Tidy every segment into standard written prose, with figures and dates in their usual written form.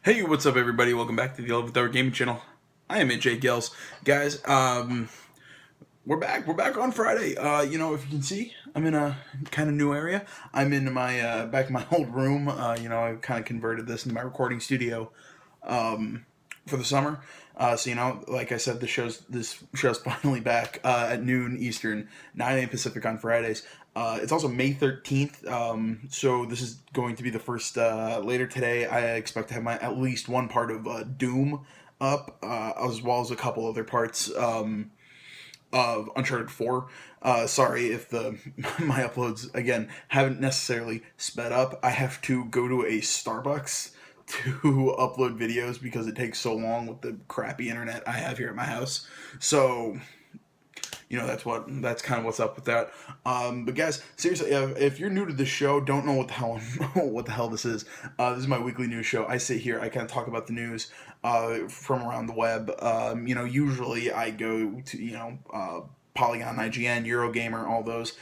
Hey, what's up, everybody? Welcome back to the 11th Hour Gaming Channel. I am AJ Gels, guys. We're back. We're back on Friday. If you can see, I'm in a kind of new area. I'm in my back in my old room. I kind of converted this into my recording studio for the summer. Like I said, this show's finally back at noon Eastern, 9 a.m. Pacific on Fridays. It's also May 13th, so this is going to be the first, later today, I expect to have at least one part of Doom up, as well as a couple other parts of Uncharted 4. Sorry if my uploads, again, haven't necessarily sped up. I have to go to a Starbucks to upload videos because it takes so long with the crappy internet I have here at my house. So that's kind of what's up with that. But guys, seriously, if you're new to the show, don't know what the hell this is. This is my weekly news show. I sit here, I kind of talk about the news from around the web. Usually I go to Polygon, IGN, Eurogamer, all those.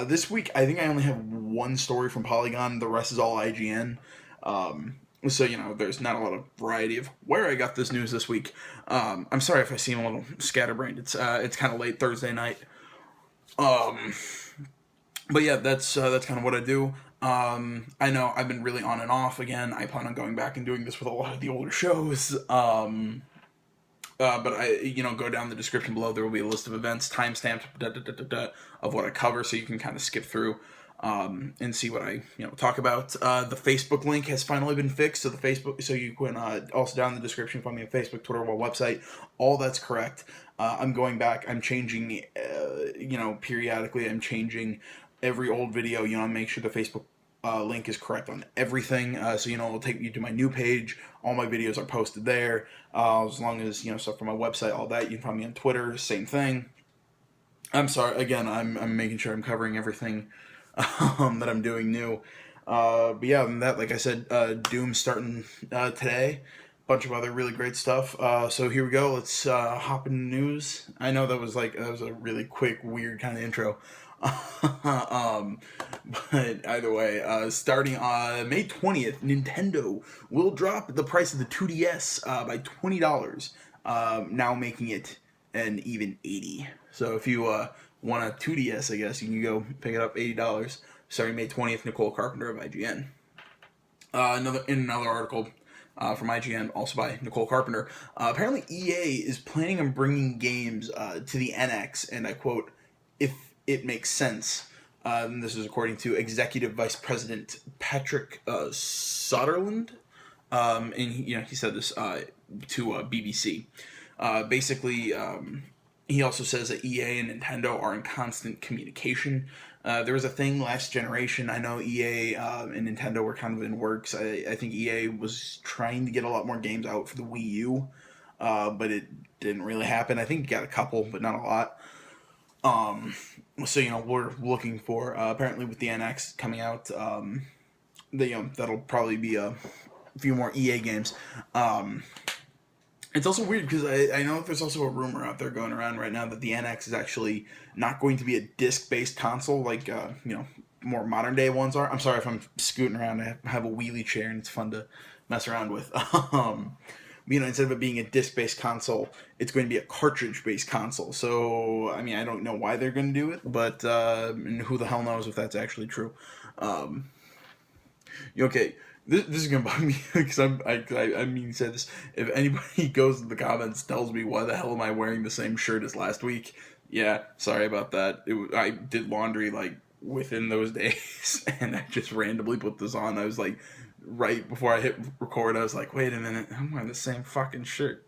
This week I think I only have one story from Polygon. The rest is all IGN. So, there's not a lot of variety of where I got this news this week. I'm sorry if I seem a little scatterbrained. It's kind of late Thursday night. But yeah, that's kind of what I do. I know I've been really on and off again. I plan on going back and doing this with a lot of the older shows. But go down the description below. There will be a list of events, timestamped, of what I cover, so you can kind of skip through and see what I talk about. The Facebook link has finally been fixed, so you can also down in the description find me on Facebook, Twitter, or website. All that's correct. I'm going back. I'm changing. Periodically, I'm changing every old video. Make sure the Facebook link is correct on everything. It'll take you to my new page. All my videos are posted there. As long as stuff from my website, all that. You can find me on Twitter. Same thing. I'm sorry. Again, I'm making sure I'm covering everything that I'm doing new. But yeah, other than that, like I said, Doom starting today. Bunch of other really great stuff. So here we go. Let's hop into news. I know that was a really quick, weird kind of intro. But either way, starting on May 20th, Nintendo will drop the price of the 2DS by $20, now making it an even $80. So if you want a 2DS, I guess you can go pick it up, $80. Starting May 20th, Nicole Carpenter of IGN. Another article from IGN, also by Nicole Carpenter. Apparently, EA is planning on bringing games to the NX, and I quote, "if it makes sense." And this is according to Executive Vice President Patrick Soderlund, and he said this to BBC. Basically, he also says that EA and Nintendo are in constant communication. There was a thing last generation. I know EA and Nintendo were kind of in works. I think EA was trying to get a lot more games out for the Wii U, but it didn't really happen. I think it got a couple, but not a lot. We're looking for apparently with the NX coming out, that'll probably be a few more EA games. It's also weird because I know there's also a rumor out there going around right now that the NX is actually not going to be a disc-based console like more modern day ones are. I'm sorry if I'm scooting around. I have a wheelie chair and it's fun to mess around with. Instead of it being a disc-based console, it's going to be a cartridge-based console. So, I don't know why they're going to do it, but and who the hell knows if that's actually true. Okay. This is gonna bug me because say this. If anybody goes to the comments tells me why the hell am I wearing the same shirt as last week, yeah, sorry about that. I did laundry within those days, and I just randomly put this on. I was right before I hit record, I was like, wait a minute, I'm wearing the same fucking shirt.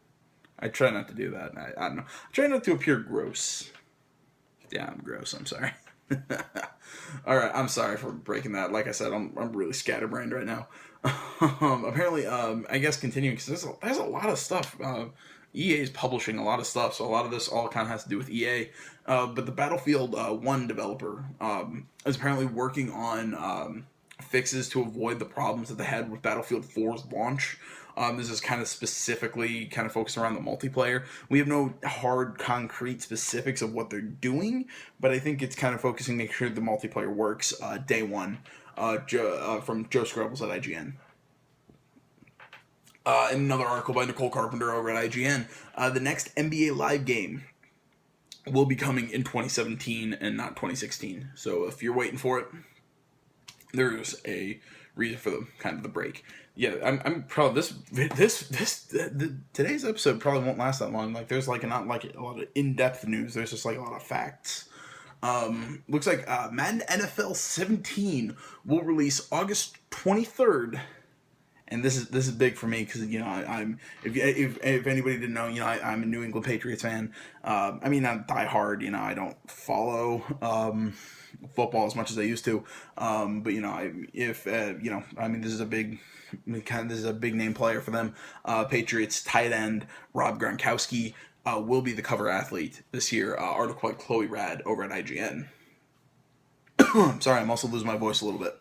I try not to do that. I don't know. I try not to appear gross. Yeah, I'm gross. I'm sorry. All right, I'm sorry for breaking that. Like I said, I'm really scatterbrained right now. Apparently, I guess continuing because there's a lot of stuff. EA is publishing a lot of stuff, so a lot of this all kind of has to do with EA. But the Battlefield 1 developer is apparently working on fixes to avoid the problems that they had with Battlefield 4's launch. This is kind of specifically kind of focused around the multiplayer. We have no hard, concrete specifics of what they're doing, but I think it's kind of focusing, make sure the multiplayer works day one. From Joe Scrubbles at IGN. In another article by Nicole Carpenter over at IGN, the next NBA Live game will be coming in 2017 and not 2016. So if you're waiting for it, there's a reason for the break. Yeah, I'm probably today's episode probably won't last that long. Like there's not a lot of in-depth news. There's just a lot of facts. Looks like Madden NFL 17 will release August 23rd. And this is big for me because I'm if anybody didn't know, I'm a New England Patriots fan. I mean, I'm diehard. I don't follow football as much as I used to. But this is a big name player for them. Patriots tight end Rob Gronkowski will be the cover athlete this year. Article by Chloe Rad over at IGN. Sorry, I'm also losing my voice a little bit.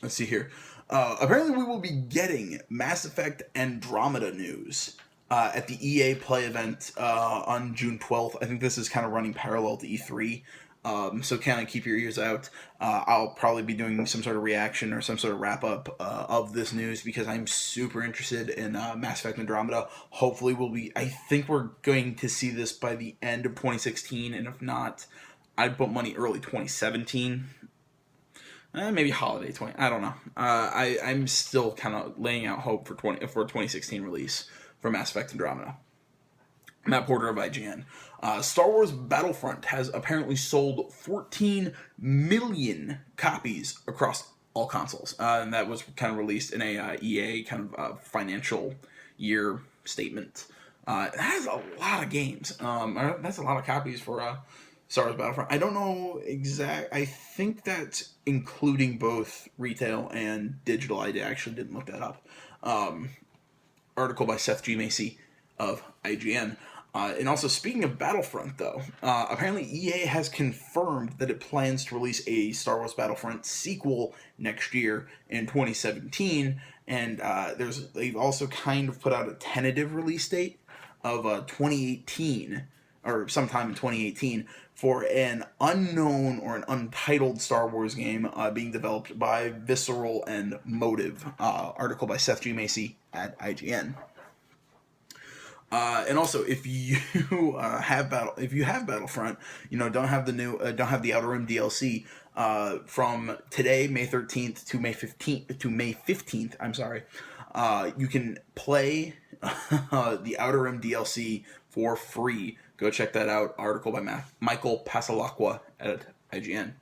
Let's see here. Apparently we will be getting Mass Effect Andromeda news at the EA Play event on June 12th. I think this is kind of running parallel to E3. So kind of keep your ears out. I'll probably be doing some sort of reaction or some sort of wrap-up of this news because I'm super interested in Mass Effect Andromeda. Hopefully I think we're going to see this by the end of 2016, and if not, I'd put money early 2017. Maybe holiday 20. I don't know. I'm still kind of laying out hope for 2016 release for Mass Effect Andromeda. Matt Porter of IGN. Star Wars Battlefront has apparently sold 14 million copies across all consoles, and that was kind of released in a EA kind of financial year statement. That is a lot of games. That's a lot of copies for Star Wars Battlefront. I don't know I think that's including both retail and digital. I actually didn't look that up. Article by Seth G. Macy of IGN. And also, speaking of Battlefront, though, apparently EA has confirmed that it plans to release a Star Wars Battlefront sequel next year in 2017. And they've also kind of put out a tentative release date of 2018, or sometime in 2018, for an unknown or an untitled Star Wars game being developed by Visceral and Motive. Article by Seth G. Macy at IGN. And also, if you have Battlefront, don't have the Outer Rim DLC from today, May 13th to May 15th. I'm sorry. You can play the Outer Rim DLC for free. Go check that out. Article by Michael Pasalacqua at IGN.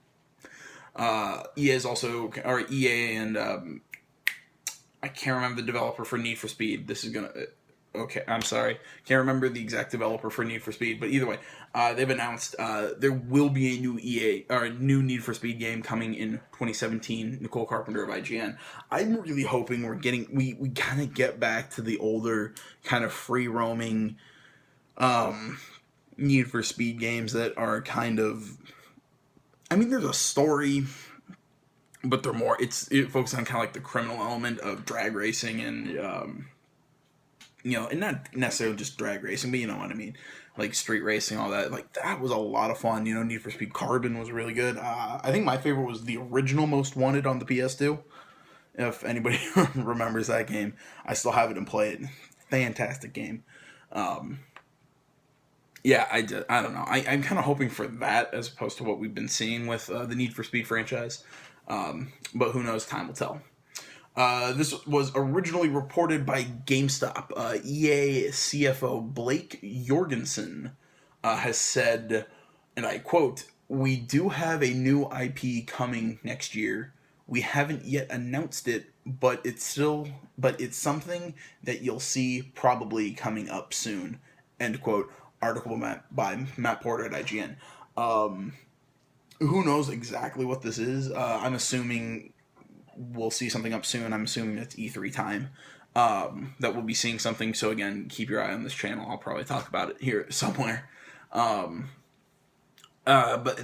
EA and I can't remember the developer for Need for Speed. Okay, I'm sorry. Can't remember the exact developer for Need for Speed, but either way, they've announced there will be a new Need for Speed game coming in 2017. Nicole Carpenter of IGN. I'm really hoping we kind of get back to the older kind of free roaming Need for Speed games that are kind of. I mean, there's a story, but they're more. It focuses on kind of like the criminal element of drag racing and. And not necessarily just drag racing, but you know what I mean, like street racing, all that. Like that was a lot of fun. Need for Speed Carbon was really good. I think my favorite was the original Most Wanted on the PS2. If anybody remembers that game, I still have it and play it. Fantastic game. Yeah, I don't know. I'm kind of hoping for that as opposed to what we've been seeing with the Need for Speed franchise. But who knows? Time will tell. This was originally reported by GameStop. EA CFO Blake Jorgensen has said, and I quote, "We do have a new IP coming next year. We haven't yet announced it, but it's something that you'll see probably coming up soon." End quote. Article by Matt Porter at IGN. Who knows exactly what this is? I'm assuming we'll see something up soon. I'm assuming it's E3 time that we'll be seeing something. So again, keep your eye on this channel. I'll probably talk about it here somewhere. But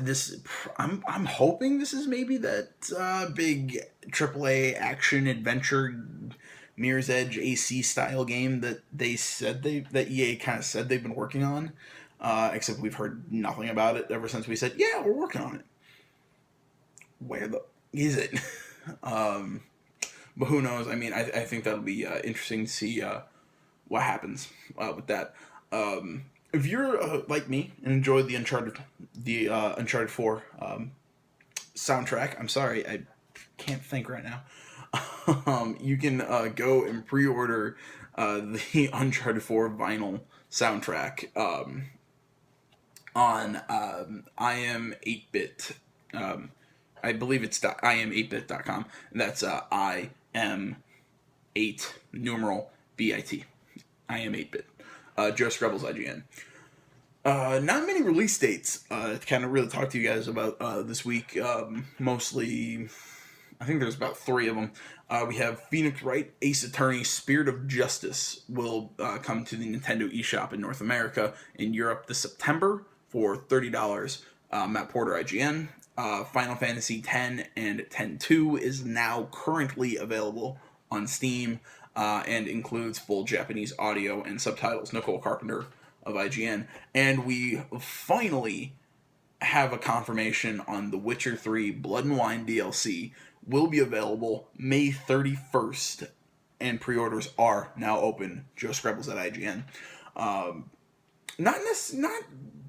this, I'm hoping this is maybe that big AAA action adventure Mirror's Edge AC style game that that EA kind of said they've been working on. Except we've heard nothing about it ever since we said, yeah, we're working on it. Where is it? But who knows? I mean, I think that'll be interesting to see what happens with that. If you're like me and enjoyed the Uncharted 4 soundtrack, I'm sorry, I can't think right now. You can go and pre-order the Uncharted 4 vinyl soundtrack on I am 8bit. I believe it's iam8bit.com. And that's I am 8 numeral BIT. I am 8bit. Joe Scrubbles IGN. Not many release dates to kind of really talk to you guys about this week. Mostly, I think there's about 3 of them. We have Phoenix Wright, Ace Attorney, Spirit of Justice will come to the Nintendo eShop in North America. In Europe this September for $30. Matt Porter, IGN. Final Fantasy X and X-2 is now currently available on Steam and includes full Japanese audio and subtitles. Nicole Carpenter of IGN. And we finally have a confirmation on The Witcher 3 Blood and Wine DLC will be available May 31st, and pre-orders are now open. Joe Scrubbles at IGN. Not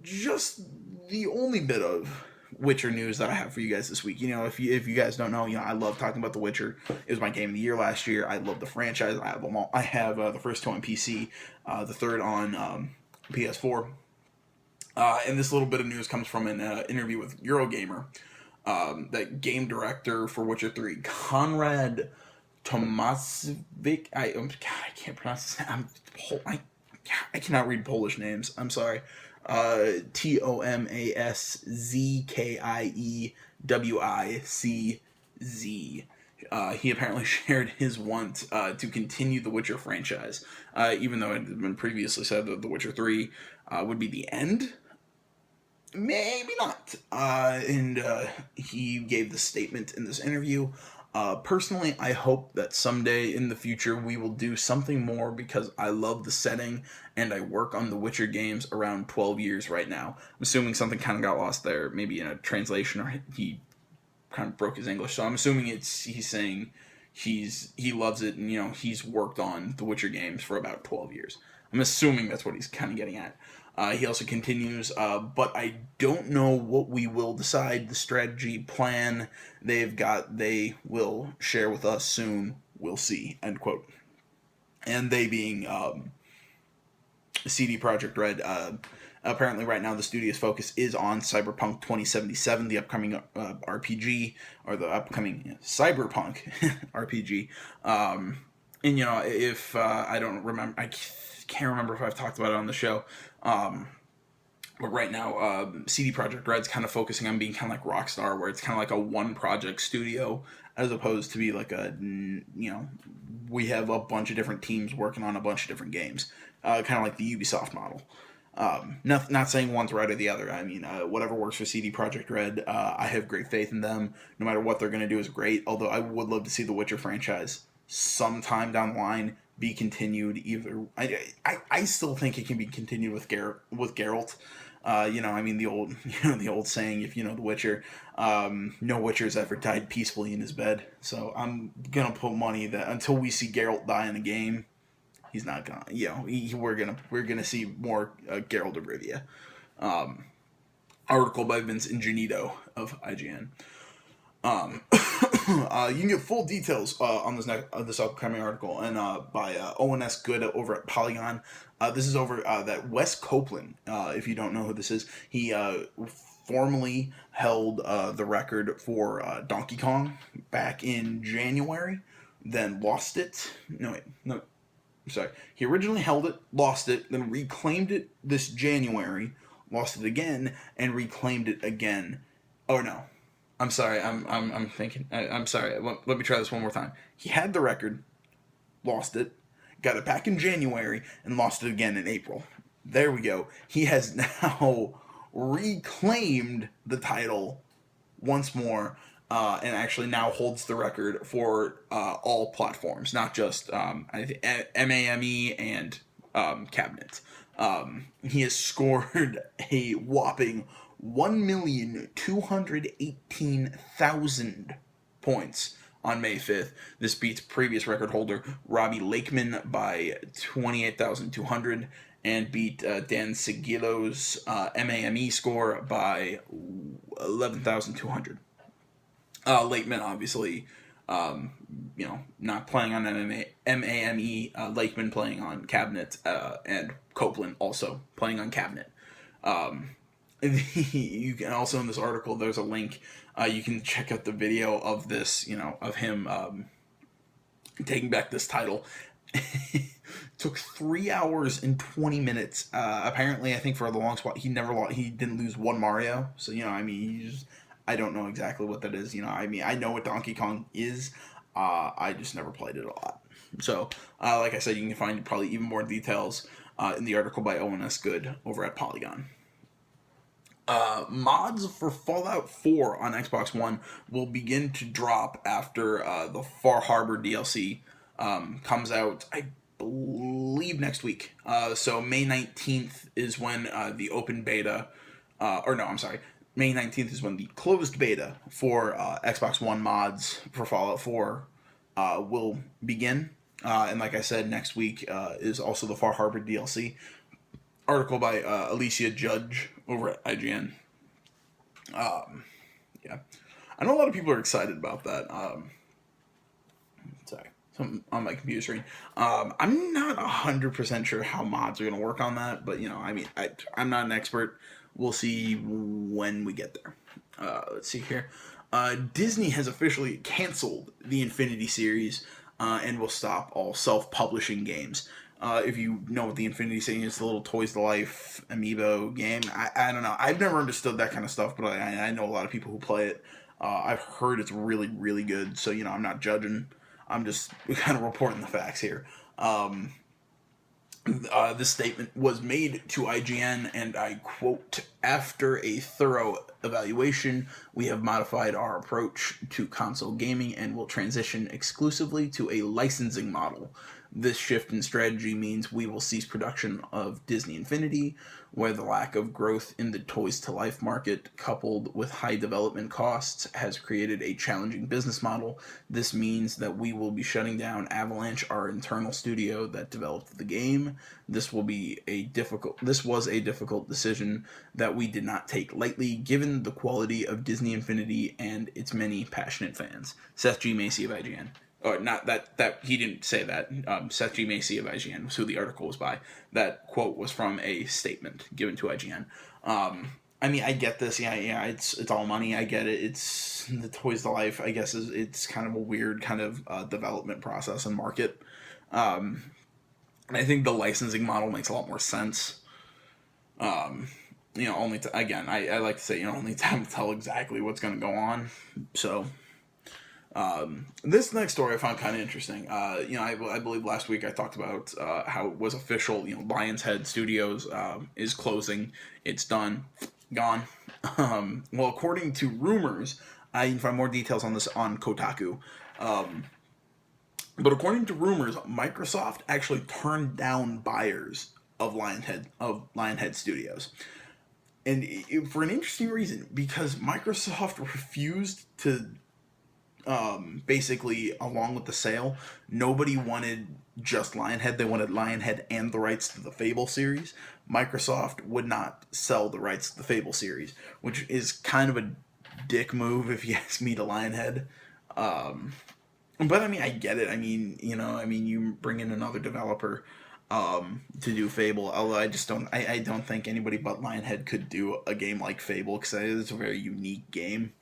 just the only bit of Witcher news that I have for you guys this week. You know, if you guys don't know, I love talking about The Witcher. It was my game of the year last year. I love the franchise. I have them all. I have the first 2 on PC, the third on PS4. And this little bit of news comes from an interview with Eurogamer. That game director for Witcher 3, Konrad Tomasvik. I can't pronounce his name. I cannot read Polish names. I'm sorry. Tomaskiewicz. He apparently shared his want to continue the Witcher franchise, even though it had been previously said that The Witcher 3 would be the end. Maybe not. And he gave this statement in this interview. Personally, I hope that someday in the future we will do something more because I love the setting and I work on the Witcher games around 12 years right now. I'm assuming something kind of got lost there, maybe in a translation, or he kind of broke his English. So I'm assuming he's saying he loves it and, he's worked on the Witcher games for about 12 years. I'm assuming that's what he's kind of getting at. He also continues, but I don't know what we will decide. The strategy plan they will share with us soon. We'll see, end quote. And they being CD Projekt Red. Apparently right now the studio's focus is on Cyberpunk 2077, the upcoming RPG, or the upcoming Cyberpunk RPG. And, if I don't remember... I can't remember if I've talked about it on the show, but right now CD Projekt Red's kind of focusing on being kind of like Rockstar, where it's kind of like a one project studio as opposed to be like we have a bunch of different teams working on a bunch of different games, kind of like the Ubisoft model. Not saying one's right or the other. I mean, whatever works for CD Projekt Red, I have great faith in them. No matter what they're going to do is great, although I would love to see the Witcher franchise sometime down the line be continued. Either I still think it can be continued with Geralt. The old saying, if you know The Witcher, no Witcher's ever died peacefully in his bed. So I'm gonna put money that until we see Geralt die in a game, he's not gonna. We're gonna see more Geralt of Rivia. Article by Vince Ingenito of IGN. You can get full details on this upcoming article and by Owen S. Good over at Polygon. This is over that Wes Copeland. If you don't know who this is, he formerly held the record for Donkey Kong back in January, then lost it. No, sorry. He originally held it, lost it, then reclaimed it this January, lost it again, and reclaimed it again. Oh no. I'm sorry, I'm thinking. I'm sorry. Let me try this one more time. He had the record, lost it, got it back in January, and lost it again in April. There we go. He has now reclaimed the title once more, and actually now holds the record for all platforms, not just MAME and cabinet. He has scored a whopping 1,218,000 points on May 5th. This beats previous record holder Robbie Lakeman by 28,200 and beat Dan Sigilo's MAME score by 11,200. Lakeman, obviously, not playing on MAME, Lakeman playing on cabinet, and Copeland also playing on cabinet. You can also, in this article, there's a link. You can check out the video of this, of him taking back this title. Took 3 hours and 20 minutes. Apparently, I think for the long spot, he didn't lose one Mario. So, I don't know exactly what that is. I know what Donkey Kong is. I just never played it a lot. So, like I said, you can find probably even more details in the article by Owen S. Good over at Polygon. Mods for Fallout 4 on Xbox One will begin to drop after the Far Harbor DLC comes out, I believe, next week. So May 19th is when the open beta, May 19th is when the closed beta for Xbox One mods for Fallout 4 will begin. And like I said, next week is also the Far Harbor DLC. Article by Alicia Judge over at IGN. Yeah. I know a lot of people are excited about that. Sorry. Something on my computer screen. I'm not 100% sure how mods are going to work on that, but, I'm not an expert. We'll see when we get there. Let's see here. Disney has officially canceled the Infinity series and will stop all self-publishing games. If you know what the Infinity series is, the little Toys to Life amiibo game. I don't know. I've never understood that kind of stuff, but I know a lot of people who play it. I've heard it's really, really good, so, I'm not judging. I'm just kind of reporting the facts here. This statement was made to IGN, and I quote, "After a thorough evaluation, we have modified our approach to console gaming and will transition exclusively to a licensing model. This shift in strategy means we will cease production of Disney Infinity, where the lack of growth in the Toys to Life market, coupled with high development costs, has created a challenging business model. This means that we will be shutting down Avalanche, our internal studio that developed the game. This was a difficult decision that we did not take lightly, given the quality of Disney Infinity and its many passionate fans." Seth G. Macy of IGN. Or not that he didn't say that. Seth G. Macy of IGN was who the article was by. That quote was from a statement given to IGN. I get this. Yeah, it's all money. I get it. It's the Toys to Life. I guess it's kind of a weird kind of development process and market. And I think the licensing model makes a lot more sense. Only I like to say, only time to tell exactly what's going to go on. So. This next story I found kind of interesting. I believe last week I talked about how it was official. Lionhead Studios is closing. It's done, gone. Well, according to rumors, I can find more details on this on Kotaku. But according to rumors, Microsoft actually turned down buyers of Lionhead Studios. And for an interesting reason, because Microsoft refused to basically, along with the sale, nobody wanted just Lionhead. They wanted Lionhead and the rights to the Fable series. Microsoft would not sell the rights to the Fable series, which is kind of a dick move, if you ask me, to Lionhead. But I get it. You bring in another developer to do Fable. Although I don't think anybody but Lionhead could do a game like Fable, because it's a very unique game.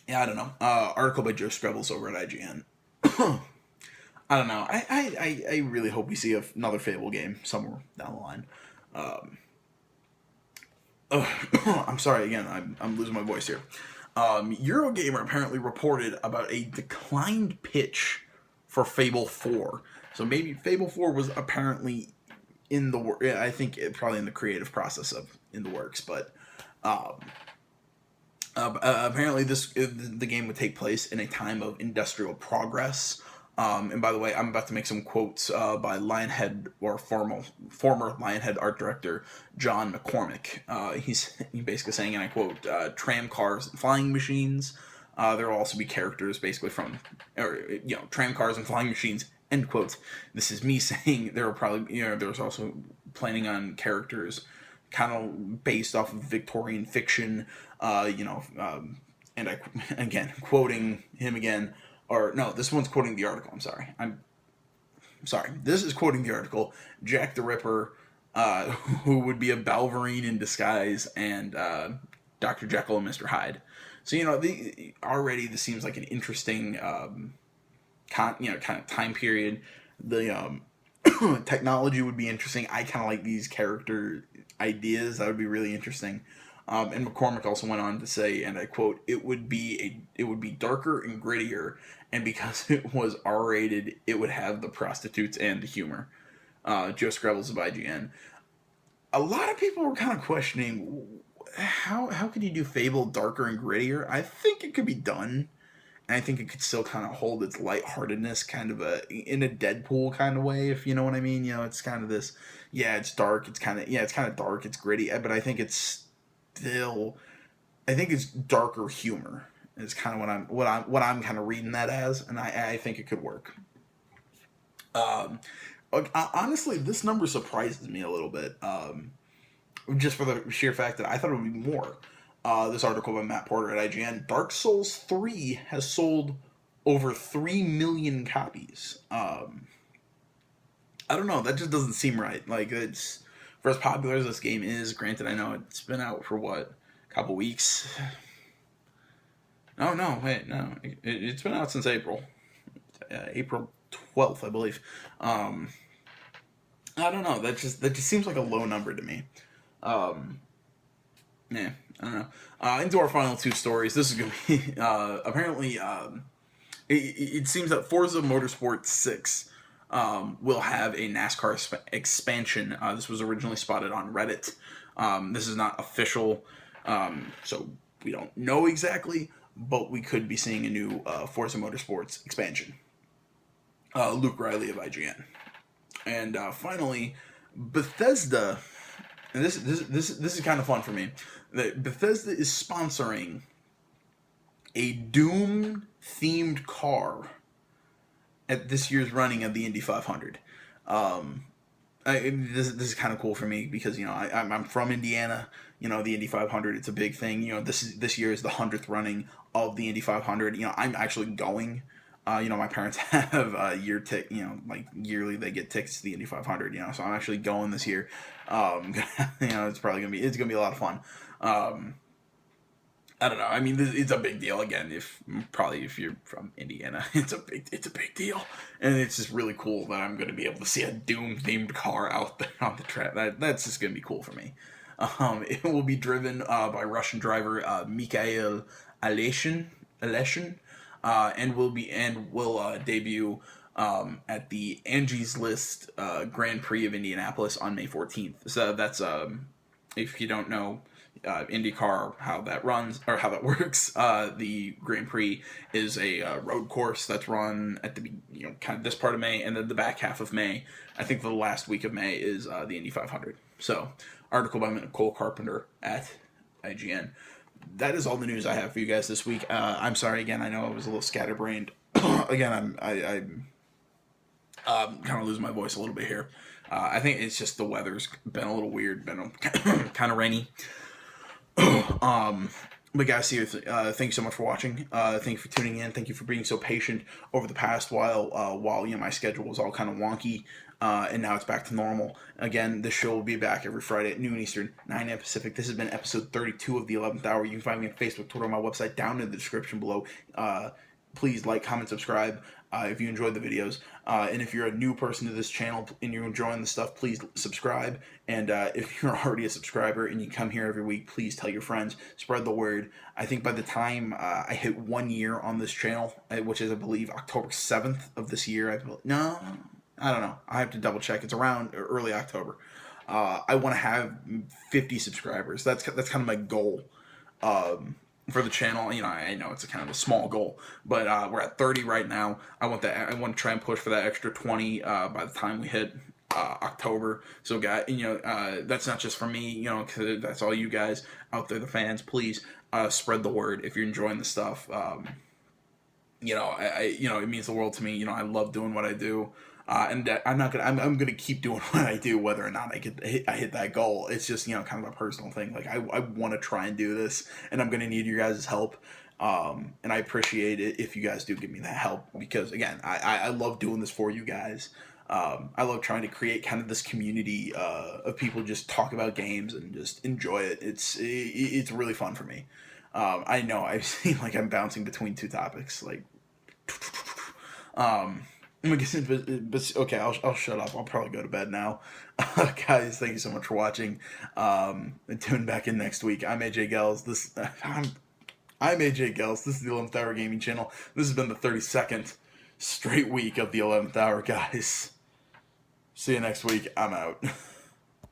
Yeah, I don't know. Article by Joe Screbbles over at IGN. I don't know. I really hope we see another Fable game somewhere down the line. I'm sorry again. I'm losing my voice here. Eurogamer apparently reported about a declined pitch for Fable 4. So maybe Fable 4 was apparently in the work. I think probably in the creative process of in the works, but. Apparently, the game would take place in a time of industrial progress. And by the way, I'm about to make some quotes by Lionhead, or former Lionhead art director John McCormick. He's basically saying, and I quote, "Tram cars and flying machines, There will also be characters basically from, tram cars and flying machines. End quotes. This is me saying there will probably, there's also planning on characters kind of based off of Victorian fiction, and I, again, quoting him again, or no, this one's quoting the article. I'm sorry. This is quoting the article. Jack the Ripper, who would be a Balverine in disguise, and Dr. Jekyll and Mr. Hyde. So already this seems like an interesting, kind of time period. The technology would be interesting. I kind of like these character ideas. That would be really interesting. And McCormick also went on to say, and I quote, it would be darker and grittier, and because it was R-rated, it would have the prostitutes and the humor. Joe Screbbles of IGN. A lot of people were kind of questioning, how could you do Fable darker and grittier? I think it could be done, and I think it could still kind of hold its lightheartedness, kind of in a Deadpool kind of way, if you know what I mean. It's kind of this, it's dark, it's kind of dark, it's gritty, but I think it's darker humor is kind of what I'm kind of reading that as, and I think it could work. Honestly, this number surprises me a little bit, just for the sheer fact that I thought it would be more. This article by Matt Porter at IGN: Dark Souls 3 has sold over 3 million copies. I don't know, that just doesn't seem right. Like, it's for as popular as this game is. Granted, I know it's been out for a couple weeks. It's been out since April. April 12th, I believe. I don't know. That just seems like a low number to me. I don't know. Into our final two stories. This is going to be apparently. It seems that Forza Motorsport 6 will have a NASCAR expansion. This was originally spotted on Reddit. This is not official, so we don't know exactly, but we could be seeing a new Forza Motorsports expansion. Luke Riley of IGN. And finally, Bethesda, and this is kind of fun for me, that Bethesda is sponsoring a Doom-themed car at this year's running of the Indy 500. This is kind of cool for me because I'm from Indiana. The Indy 500, it's a big thing. This year is the 100th running of the Indy 500. I'm actually going. My parents have a yearly they get tickets to the Indy 500. So I'm actually going this year. It's probably gonna be a lot of fun. I don't know. I mean, it's a big deal. Again, if you're from Indiana, it's a big deal, and it's just really cool that I'm going to be able to see a Doom themed car out there on the track. That's just going to be cool for me. It will be driven by Russian driver Mikhail Aleshin, and will debut at the Angie's List Grand Prix of Indianapolis on May 14th. So that's if you don't know IndyCar, how that runs or how that works, the Grand Prix is a road course that's run at the kind of this part of May, and then the back half of May, I think the last week of May, is the Indy 500. So, article by Nicole Carpenter at IGN. That is all the news I have for you guys this week. I'm sorry again. I know I was a little scatterbrained. Again, I'm kind of losing my voice a little bit here. I think it's just the weather's been a little weird, been kind of rainy. But guys, thank you so much for watching. Thank you for tuning in. Thank you for being so patient over the past while my schedule was all kind of wonky, and now it's back to normal. Again, this show will be back every Friday at noon Eastern, 9 a.m. Pacific. This has been episode 32 of the 11th Hour. You can find me on Facebook, Twitter, on my website, down in the description below. Please like, comment, subscribe if you enjoyed the videos. And if you're a new person to this channel and you're enjoying the stuff, please subscribe. And if you're already a subscriber and you come here every week, please tell your friends. Spread the word. I think by the time I hit 1 year on this channel, which is, I believe, October 7th of this year. I don't know. I have to double check. It's around early October. I want to have 50 subscribers. That's kind of my goal. For the channel. I know it's a kind of a small goal, but we're at 30 right now. I want to try and push for that extra 20 by the time we hit October. So, guys, that's not just for me, because that's all you guys out there, the fans. Please spread the word if you're enjoying the stuff. It means the world to me. I love doing what I do. And I'm not gonna. I'm gonna keep doing what I do, whether or not I hit that goal. It's just kind of a personal thing. Like I want to try and do this, and I'm gonna need your guys' help. And I appreciate it if you guys do give me that help, because again, I love doing this for you guys. I love trying to create kind of this community of people just talk about games and just enjoy it. It's really fun for me. I know I seem like I'm bouncing between two topics, like. But okay, I'll shut up. I'll probably go to bed now. Guys, thank you so much for watching. And tune back in next week. I'm AJ Gels. I'm AJ Gels. This is the 11th Hour Gaming Channel. This has been the 32nd straight week of the 11th Hour, guys. See you next week. I'm out.